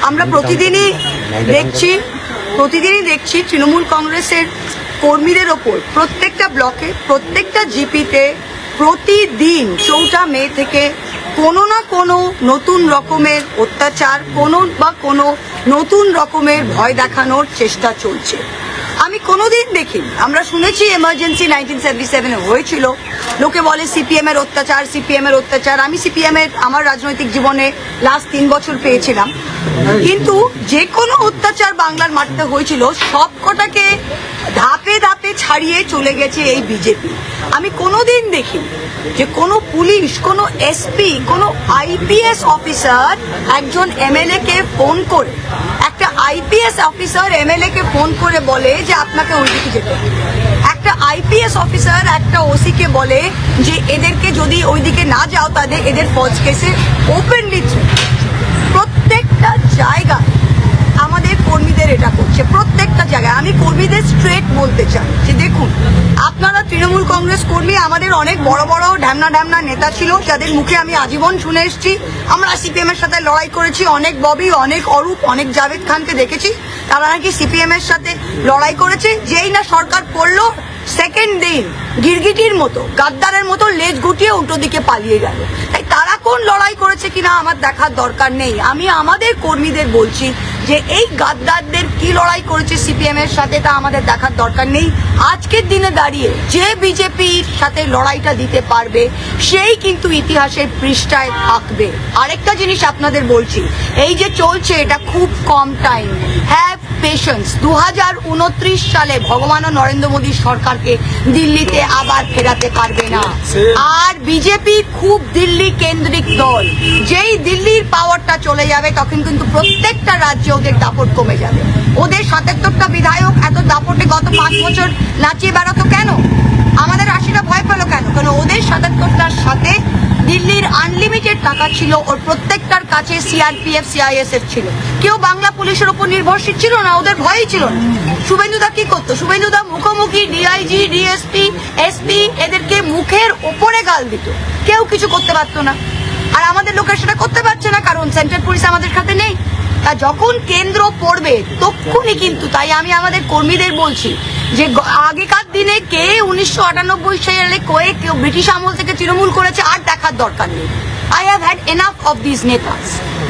আমরা প্রতিদিনই দেখছি তৃণমূল কংগ্রেসের কর্মীদের ওপর প্রত্যেকটা ব্লকে প্রত্যেকটা জিপিতে প্রতিদিন 4 মে থেকে কোনো না কোনো নতুন রকমের অত্যাচার কোনো নতুন রকমের ভয় দেখানোর চেষ্টা চলছে। আমি কোনোদিন দেখিনি। আমরা শুনেছি এমার্জেন্সি 1977 হয়েছিল, লোকে বলে সিপিএম এর অত্যাচার। আমি সিপিএম এর আমার রাজনৈতিক জীবনে লাস্ট 3 বছর পেয়েছিলাম, কিন্তু যে কোনো অত্যাচার বাংলার মাটিতে হয়েছিল সবকটাকে ধাপে ধাপে ছাড়িয়ে চলে গেছে এই বিজেপি। আমি কোনোদিন দেখিনি যে কোনো পুলিশ, কোনো এসপি, কোনো আইপিএস অফিসার একজন এমএলএ কে ফোন করে, একটা আইপিএস অফিসার এমএলএ কে ফোন করে বলে যে আপনাকে ওইদিকে যেতে হবে। একটা আইপিএস অফিসার একটা ওসি কে বলে যে এদেরকে যদি ওইদিকে না যাও তাদের এদের ফলস কেসে ওপেনলি প্রত্যেকটা জায়গায় আমাদের কর্মীদের এটা করছে, প্রত্যেকটা জায়গায়। আমি কর্মীদের স্ট্রেট বলতে চাই যে দেখুন, আপনারা তৃণমূল কংগ্রেস কর্মী, আমাদের অনেক বড় বড় ঢ্যামনা নেতা ছিল যাদের মুখে আমি আজীবন শুনে এসেছি আমরা সিপিএম এর সাথে লড়াই করেছি, অনেক ববি, অনেক অরূপ, অনেক জাভেদ খানকে দেখেছি তারা নাকি সিপিএম এর সাথে লড়াই করেছে। যেই না সরকার পড়লো সেকেন্ড দিন গিরগিটির মতো, গাদ্দারের মতো লেজ গুটিয়ে উল্টো দিকে পালিয়ে গেল। তাই তারা কোন লড়াই করেছে কিনা আমার দেখার দরকার নেই। আমি আমাদের কর্মীদের বলছি যে এই গাদ্দারদের কি লড়াই করেছে সিপিএম এর সাথে তা আমাদের দেখার দরকার নেই। আজকের দিনে দাঁড়িয়ে যে বিজেপির সাথে লড়াইটা দিতে পারবে সেই কিন্তু ইতিহাসের পৃষ্ঠায় থাকবে। আরেকটা জিনিস আপনাদের বলছি, এই যে চলছে এটা খুব কম টাইম, হ্যাভ পেশেন্স। 2029 সালে ভগবান নরেন্দ্র মোদী সরকারকে দিল্লিতে আবার ফেরাতে পারবে না। আর বিজেপি খুব দিল্লি কেন্দ্রিক দল, যেই দিল্লির পাওয়ারটা চলে যাবে তখন কিন্তু প্রত্যেকটা রাজ্যে ওদের দাপট কমে যাবে। ওদের 77টা বিধায়ক এত দাপটে গত 5 বছর নাচিয়ে বেড়াতো কেন? আমাদের 80টা ভয় পেল কেন? কারণ ওদের 77টার সাথে দিল্লির আনলিমিটেড টাকা ছিল, ওর প্রত্যেকটার কাছে সিআরপিএফ সিআইএসএফ ছিল। কেউ বাংলা পুলিশের উপর নির্ভরশীল ছিল না, ওদের ভয়ই ছিল না। শুভেন্দুদা কি করতো? শুভেন্দুদা মুখোমুখি ডিআইজি, ডিএসপি, এসপি এদেরকে মুখের ওপরে গাল দিত, কেউ কিছু করতে পারতো না। আর আমাদের লোকের সেটা করতে পারছে না কারণ সেন্ট্রাল পুলিশ আমাদের সাথে নেই। তা যখন কেন্দ্র পড়বে তখনই কিন্তু, তাই আমি আমাদের কর্মীদের বলছি যে আগেকার দিনে কে 1998 সালে কেউ ব্রিটিশ আমল থেকে তৃণমূল করেছে আর দেখার দরকার নেই। I have had enough of this নেতাস।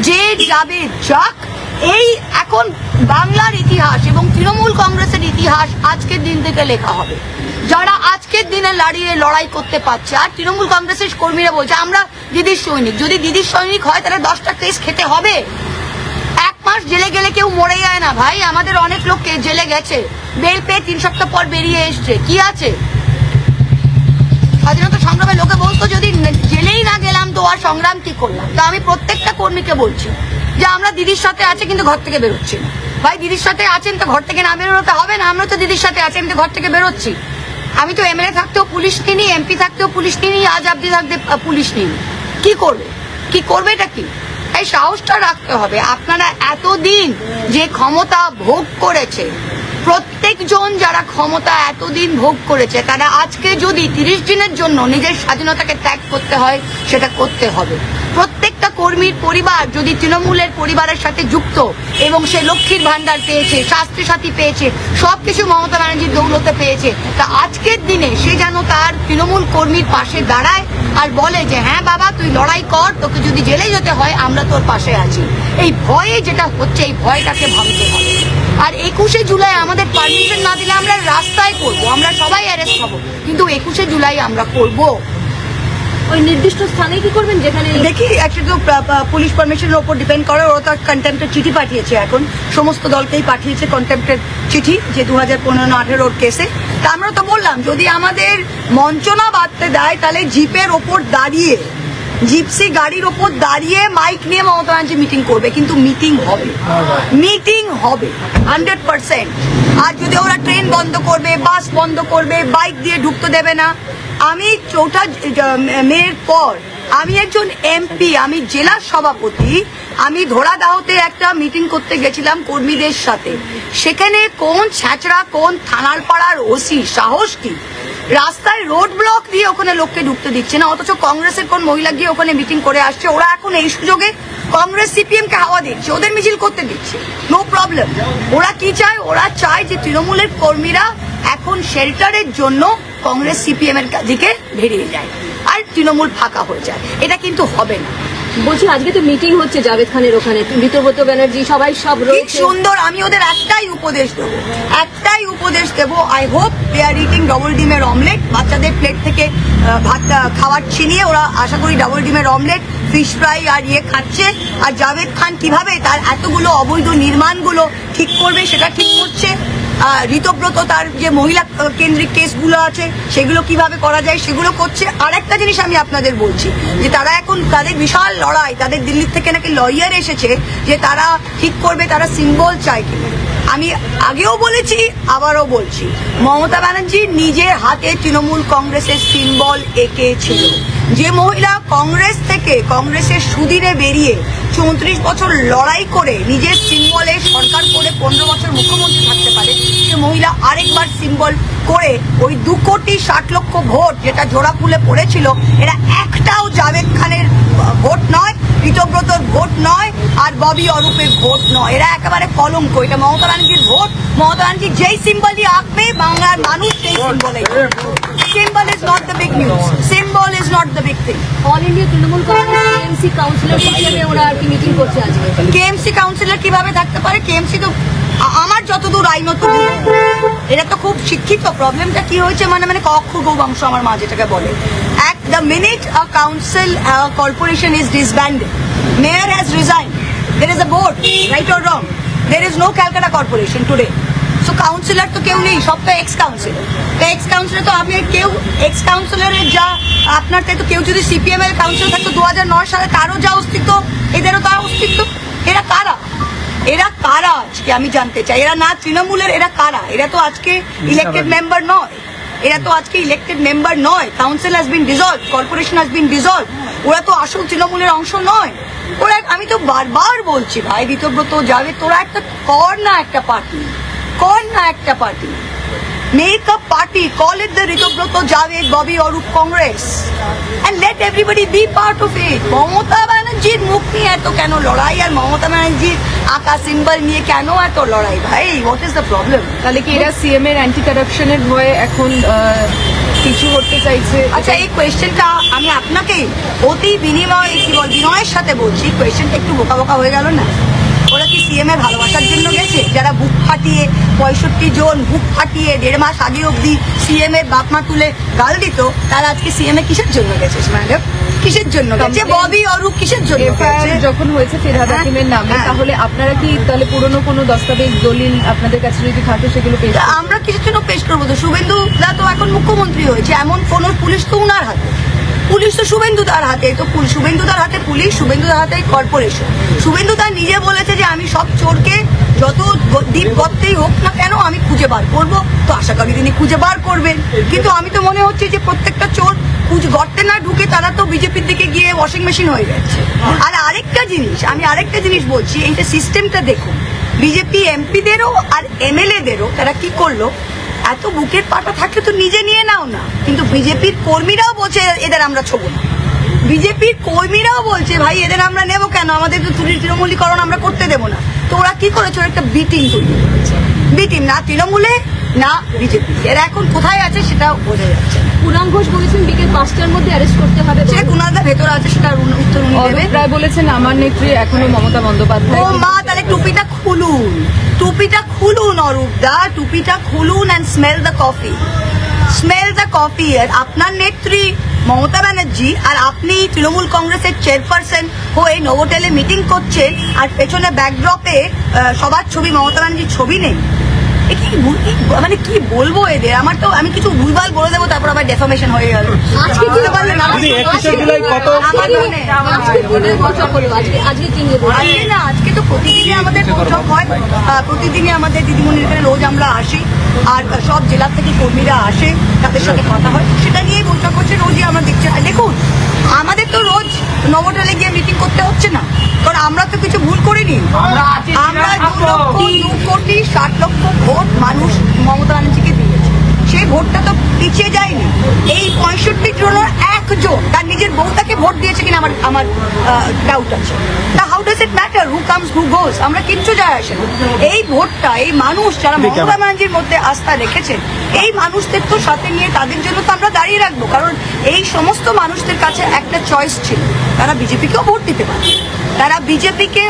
যে যাবে যাক, এই এখন বাংলার ইতিহাস এবং তৃণমূল কংগ্রেসের ইতিহাস আজকের দিন থেকে লেখা হবে। যারা আজকের দিনে লড়াই করতে পারছে, আর তৃণমূল কংগ্রেসের কর্মীরা বলছে আমরা দিদির সৈনিক। যদি দিদির সৈনিক হয় তাহলে 10টা কেস খেতে হবে। 1 মাস জেলে গেলে কেউ মরে যায় না ভাই। আমাদের অনেক লোক জেলে গেছে, বেল পেয়ে 3 সপ্তাহ পর বেরিয়ে এসছে। কি আছে? স্বাধীনতা সংগ্রামে লোকে বলতো যদি জেলেই না গেলাম তো আর সংগ্রাম কি করলাম। তা আমি প্রত্যেকটা কর্মীকে বলছি যে আমরা দিদির সাথে আছে কিন্তু ঘর থেকে বেরোচ্ছি না। ভাই দিদির সাথে আছেন তো ঘর থেকে না বেরোতে হবে না। আমরা তো দিদির সাথে আছি, আমি তো ঘর থেকে বেরোচ্ছি। আমি তো এমএলএ থাকতেও পুলিশ নিই, এমপি থাকতেও পুলিশ নিই, আজ অব্দি থাকতে পুলিশ নিই। কি করবে এটা কি? এই সাহসটা রাখতে হবে। আপনারা এতদিন যে ক্ষমতা ভোগ করেছে, প্রত্যেকজন যারা ক্ষমতা এতদিন ভোগ করেছে তারা আজকে যদি 30 দিনের জন্য নিজের স্বাধীনতাকে ত্যাগ করতে হয় সেটা করতে হবে। প্রত্যেকটা কর্মীর পরিবার যদি তৃণমূলের পরিবারের সাথে যুক্ত এবং সে লক্ষ্মীর ভান্ডার পেয়েছে, স্বাস্থ্য সাথী পেয়েছে, সবকিছু মমতা ব্যানার্জির দৌলতে পেয়েছে, তা আজকের দিনে সে যেন তার তৃণমূল কর্মীর পাশে দাঁড়ায় আর বলে যে হ্যাঁ বাবা তুই লড়াই কর, তোকে যদি জেলে যেতে হয় আমরা তোর পাশে আছি। এই ভয়ে যেটা হচ্ছে এই ভয়টাকে ভাঙতে হবে। আর 21শে জুলাই আমাদের পারমিশন না দিলে আমরা রাস্তায় করবো, আমরা সবাই অ্যারেস্ট হবো, কিন্তু 21শে জুলাই আমরা করবো। ওই নির্দিষ্ট স্থানে কি করবেন যেখানে দেখি একটা তো পুলিশ পারমিশনের উপর ডিপেন্ড করে। ওরা তো কন্টেম্পটের চিঠি পাঠিয়েছে, এখন সমস্ত দলকেই পাঠিয়েছে কন্টেম্পটের চিঠি যে 2015-18 কেসে। তা আমরা তো বললাম যদি আমাদের মঞ্চ না বাঁধতে দেয় তাহলে জিপের ওপর দাঁড়িয়ে, জিপসি গাড়ির ওপর দাঁড়িয়ে মাইক নিয়ে মমতা ব্যানার্জি মিটিং করবে, কিন্তু মিটিং হবে 100%। আর যদি ওরা ট্রেন বন্ধ করবে, বাস বন্ধ করবে, বাইক দিয়ে ঢুকতে দেবে না। আমি 4 মের পর আমি একজন এমপি, আমি জেলা সভাপতি, আমি ধরাদাহতে একটা মিটিং করতে গেছিলাম কর্মীদের সাথে। সেখানে কোন ছ্যাচড়া, কোন থানার পাড়ার ওসি সাহস কি রাস্তায় রোড ব্লক দিয়ে ওখানে লোককে ঢুকতে দিচ্ছে না, অথচ কংগ্রেসের কোন মহিলা গিয়ে ওখানে মিটিং করে আসছে। ওরা এখন এই সুযোগে কংগ্রেস সিপিএম কে হাওয়া দিচ্ছে, ওদের মিছিল করতে দিচ্ছে, নো প্রবলেম। ওরা কি চায়? ওরা চায় যে তৃণমূলের কর্মীরা এখন শেল্টারের জন্য কংগ্রেস সিপিএম এর দিকে বেরিয়ে যায় আর তৃণমূল ফাঁকা হয়ে যায়। এটা কিন্তু হবে না। বলছি আজকে তো মিটিং হচ্ছে জাভেদ খানের ওখানে, ঋতব্রত ব্যানার্জি সবাই সব কি রয়েছে। সুন্দর। আমি ওদের একটাই উপদেশ দেবো, I hope they are eating double ডিমের অমলেট। বাচ্চাদের প্লেট থেকে ভাত খাওয়ার ছিনিয়ে ওরা আশা করি ডবল ডিমের অমলেট, ফিশ ফ্রাই আর খাচ্ছে। আর জাভেদ খান কিভাবে তার এতগুলো অবৈধ নির্মাণগুলো ঠিক করবে সেটা ঠিক করছে। ঋতব্রত তার যে মহিলা কেন্দ্রিক কেসগুলো আছে সেগুলো কিভাবে করা যায় সেগুলো করছে। আর একটা জিনিস আমি আপনাদের বলছি যে তারা এখন তাদের বিশাল লড়াই, তাদের দিল্লি থেকে নাকি লয়ার এসেছে যে তারা ঠিক করবে তারা সিম্বল চায় কিনা। আমি আগেও বলেছি আবারও বলছি, মমতা ব্যানার্জি নিজের হাতে তৃণমূল কংগ্রেসের সিম্বল এঁকেছিল। যে মহিলা কংগ্রেস থেকে কংগ্রেসের সুদিনে বেরিয়ে 34 বছর লড়াই করে নিজের সিম্বলে সরকার করে 15 বছর মুখ্যমন্ত্রী থাকতে পারে, সে মহিলা আরেকবার সিম্বল করে ওই 2,60,00,000 ভোট যেটা জোড়াফুলে পড়েছিল, এরা একটাও জাভেদ খানের ভোট নয়, ঋতব্রতর ভোট নয়, আর ববি অরূপের ভোট নয়। এরা একেবারে কলঙ্ক। এটা মমতা ব্যানার্জির ভোট। মমতা ব্যানার্জি যেই সিম্বলই আঁকবে বাংলার মানুষ সেই সিম্বলে। Symbol is not the big news, symbol is not the big thing. All India Trinamool Congress KMC councillor হিসেবে ওরা আর কি মিটিং করছে আজকে। কেএমসি কাউন্সিলর কিভাবে থাকতে পারে? কেএমসি তো আমার যতদূর আইনত, এটা তো খুব শিক্ষিত। প্রবলেমটা কি হয়েছে মানে কক্ষ গৌবংশ আমার মা যেটাকে বলে। The minute a council corporation is disbanded, mayor has resigned, there is a board, right or wrong, there is no Calcutta corporation today. So councillor তো কেউ নেই, সব তো এক্স কাউন্সিলর। তো এক্স কাউন্সিলর তো আপনি কেউ এক্স কাউন্সিলরের যা আপনার তাই তো কেউ যদি সিপিএম এর কাউন্সিলর থাকতো 2009 সালে, তারও যা অস্তিত্ব এদেরও তার অস্তিত্ব। এরা কারা? এরা কারা আজকে আমি জানতে চাই। এরা না তৃণমূলের, এরা কারা? এরা তো আজকে ইলেক্টেড মেম্বার নয়, council has been dissolve, corporation has been dissolve. ওরা তো আসল তৃণমূলের অংশ নয়। ওরা, আমি তো বারবার বলছি ভাই ঋতব্রত জাভেদ, তোরা একটা কর না একটা party, make a party, call it the Ritobroto Javed Bobby Arup Congress and let everybody be part of it. Mamata ব্যানার্জির মুখ নিয়ে এত কেন লড়াই, আর মমতা ব্যানার্জির আঁকা সিম্বল নিয়ে কেন এত লড়াই ভাই? What is the problem? তাহলে কি এরা সিএম এর অ্যান্টি কারাপশনের ভয়ে এখন কিছু করতে চাইছে? আচ্ছা, এই কোয়েশ্চেনটা আমি আপনাকে অতি বিনয়ের সাথে বলছি, কোয়েশ্চেনটা একটু বোকা হয়ে গেল না? ওরা কি সিএম এর ভালোবাসার জন্য গেছে? যারা বুক ফাটিয়ে 65 জন বুক ফাটিয়ে 1.5 মাস আগে অব্দি সিএম এর বাপ মা তুলে গাল দিত, তারা আজকে সিএম এ কিসের জন্য গেছে ম্যাডাম? কিসের জন্য গেছে? ববি অরূপ কিসের জন্য গেছে? যখন হয়েছে ফিরহাদ হাকিমের নামে, তাহলে আপনারা কি তাহলে পুরনো কোনো দস্তাবেজ দলিল আপনাদের কাছে যদি থাকে সেগুলো পেশ? আমরা কিসের জন্য পেশ করবো? তো শুভেন্দু দা তো এখন মুখ্যমন্ত্রী হয়েছে, এমন কোন পুলিশ তো উনার হাতে, পুলিশ তো শুভেন্দুদার হাতে, তো শুভেন্দুদার হাতে পুলিশ, শুভেন্দুদার হাতে কর্পোরেশন। শুভেন্দুদা নিজে বলেছে যে আমি সব চোরকে যত দ্বীপ গর্তেই হোক না কেন আমি খুঁজে বার করবো। তো আশা করি তিনি খুঁজে বার করবেন, কিন্তু আমি তো মনে হচ্ছে যে প্রত্যেকটা চোর গর্তে না ঢুকে তারা তো বিজেপির দিকে গিয়ে ওয়াশিং মেশিন হয়ে যাচ্ছে। আর আরেকটা জিনিস বলছি, এইটা সিস্টেমটা দেখুন, বিজেপি এমপিদেরও আর এমএলএদেরও তারা কি করলো, এত বুকের পাটা থাকলে তো নিজে নিয়ে নাও না। কিন্তু বিজেপির কর্মীরাও বলছে এদের আমরা ছোবো না, বিজেপির কর্মীরাও বলছে ভাই এদের আমরা নেবো কেন, আমাদের তো তৃণমূলীকরণ আমরা করতে দেবো না। তো ওরা কি করেছে, ওরা একটা বিটিং তৈরি করেছে, বিটিং না তৃণমূলে না বিজেপি। এরা এখন কোথায় আছে সেটা বোঝা যাচ্ছে। কুণাল ঘোষ বলেছেন বিকেল 5টার মধ্যে অ্যারেস্ট করতে হবে। সে কুণালদা ভেতরে আছে, সেটার উত্তর উনি দেবেন। প্রায় বলেছেন আমার নেত্রী এখনো মমতা বন্দ্যোপাধ্যায়। ও মা, তাহলে টুপিটা খুলুন অরূপদা, টুপিটা খুলুন and smell the coffee. আর আপনার নেত্রী মমতা ব্যানার্জি আর আপনি তৃণমূল কংগ্রেসের চেয়ারপারসন হয়ে নোভোটেলে মিটিং করছেন, আর পেছনে ব্যাকড্রপে সবার ছবি, মমতা ব্যানার্জির ছবি নেই। মানে কি বলবো এদের, আমার তো আমি কিছু ভুলভাল বলে দেবো, তারপর আবার ডেফামেশন হয়ে গেল। আজকে তো প্রতিদিনই আমাদের বৈঠক হয়, প্রতিদিনই আমাদের দিদিমণির এখানে রোজ আমরা আসি, আর সব জেলা থেকে কর্মীরা আসে, তাদের সাথে কথা হয়, সেটা নিয়েই বৈঠক হচ্ছে, রোজই আমরা দেখছি। আর দেখুন, আমাদের তো রোজ নভোটেলে গিয়ে মিটিং করতে হচ্ছে না, কারণ আমরা তো কিছু ভুল করিনি। আমরা 2,60,00,000 ভোট মানুষ মমতা ব্যানার্জিকে দিয়েছে, সেই ভোটটা তো পিছিয়ে যায়নি। এই 65 জনের একজন তার নিজের বউটাকে ভোট দিয়েছে কিনা আমার ডাউট আছে। তা how does it matter who comes who goes, আমরা কিচ্ছু যায় আসে না। এই ভোটটা এই মানুষ যারা মমতা ব্যানার্জির মধ্যে আস্থা রেখেছেন, এই মানুষদের তো সাথে নিয়ে তাদের জন্য তো আমরা দাঁড়িয়ে রাখবো। কারণ এই সমস্ত মানুষদের কাছে একটা চয়েস ছিল, তারা বিজেপিকেও ভোট দিতে পারে। তারা বিজেপিকে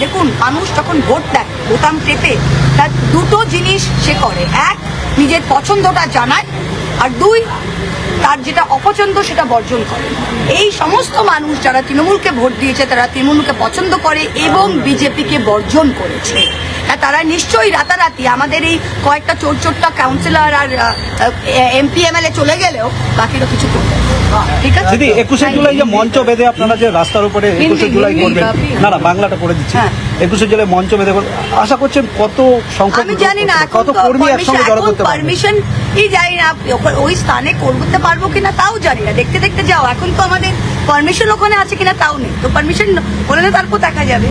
দেখুন, মানুষ যখন ভোট দেয় বোতাম টেপে, তার দুটো জিনিস সে করে, এক নিজের পছন্দটা জানায়, আর দুই তার যেটা অপছন্দ সেটা বর্জন করে। এই সমস্ত মানুষ যারা তৃণমূলকে ভোট দিয়েছে তারা তৃণমূলকে পছন্দ করে এবং বিজেপিকে বর্জন করেছে। তারা নিশ্চয়ই রাতারাতি আমাদের এই কয়েকটা চোরটা কাউন্সিলর আর এমপি এমএলএ চলে গেলেও বাকিরা কিছু করবে না। ঠিক আছে দিদি, 21শে জুলাই যে মঞ্চ বেঁধে আপনারা যে রাস্তার উপরে 21শে জুলাই করবেন, না বাংলাটা করে দিচ্ছি, হ্যাঁ। 21শে জুলাই মঞ্চ বেঁধে আশা করছেন কত সংখ্যক, আমি জানি না এখন কত কর্মী একসঙ্গে জড়ো করতে পারবেন? পারমিশন জানি না ওই স্থানে করতে পারবো কিনা তাও জানি না, দেখতে দেখতে যাও। এখন তো আমাদের পারমিশন ওখানে আছে কিনা তাও নেই, তো পারমিশন হলে তারপর দেখা যাবে।